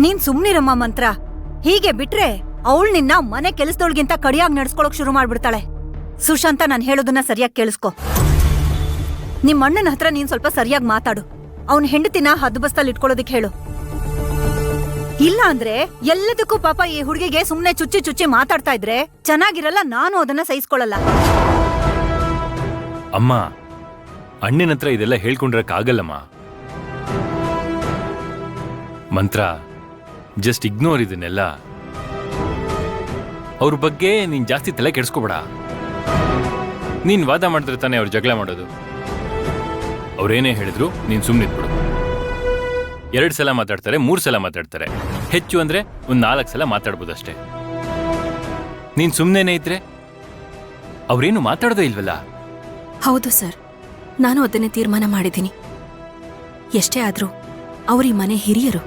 ನೀನ್ ಸುಮ್ನಿರಮ್ಮ ಮಂತ್ರ. ಹೀಗೆ ಬಿಟ್ರೆ ಅವಳು ನಿನ್ನ ಮನೆ ಕೆಲಸದೊಳಗಿಂತ ಕಡಿಯಾಗಿ ನಡ್ಸ್ಕೊಳಕ್ ಶುರು ಮಾಡ್ಬಿಡ್ತಾಳೆ. ಸುಶಾಂತ ನಾನ್ ಹೇಳೋದನ್ನ ಸರಿಯಾಗಿ ಕೇಳಿಸ್ಕೊ. ನಿಮ್ ಅಣ್ಣನ ಹತ್ರ ನೀನ್ ಸ್ವಲ್ಪ ಸರಿಯಾಗಿ ಮಾತಾಡು. ಅವನ್ ಹೆಂಡತಿನ ಹದ್ದುಬಸ್ತಲ್ಲಿ ಇಟ್ಕೊಳ್ಳೋದಿಕ್ ಹೇಳು. ಇಲ್ಲ ಅಂದ್ರೆ ಎಲ್ಲದಕ್ಕೂ ಪಾಪ ಈ ಹುಡುಗಿಗೆ ಸುಮ್ನೆ ಚುಚ್ಚಿ ಚುಚ್ಚಿ ಮಾತಾಡ್ತಾ ಇದ್ರೆ ಚೆನ್ನಾಗಿರಲ್ಲ. ನಾನು ಅದನ್ನ ಸಹಿಸ್ಕೊಳ್ಳಲ್ಲ. ಅಮ್ಮ, ಅಣ್ಣನ ಹತ್ರ ಇದೆಲ್ಲ ಹೇಳ್ಕೊಂಡ್ರಕ್ಕಾಗಲ್ಲಮ್ಮ. ಮಂತ್ರ, ಜಸ್ಟ್ ಇಗ್ನೋರ್ ಇದನ್ನೆಲ್ಲ. ಅವ್ರ ಬಗ್ಗೆ ನೀನ್ ಜಾಸ್ತಿ ತಲೆ ಕೆಡಿಸ್ಕೋಬೇಡ. ನೀನ್ ವಾದ ಮಾಡಿದ್ರೆ ತಾನೇ ಅವ್ರು ಜಗಳ ಮಾಡೋದು. ಅವ್ರೇನೇ ಹೇಳಿದ್ರು ನೀನ್ ಸುಮ್ಮನಿದ್ಬಿಡು. 2 ಸಲ ಮಾತಾಡ್ತಾರೆ, 3 ಸಲ ಮಾತಾಡ್ತಾರೆ, ಹೆಚ್ಚು ಅಂದ್ರೆ ಒಂದ್ 4 ಸಲ ಮಾತಾಡ್ಬೋದಷ್ಟೇ. ನೀನ್ ಸುಮ್ಮನೆ ಇದ್ರೆ ಅವ್ರೇನು ಮಾತಾಡೋದೇ ಇಲ್ವಲ್ಲ. ಹೌದು ಸರ್, ನಾನು ಅದನ್ನೇ ತೀರ್ಮಾನ ಮಾಡಿದ್ದೀನಿ. ಎಷ್ಟೇ ಆದ್ರೂ ಅವ್ರ ಈ ಮನೆ ಹಿರಿಯರು.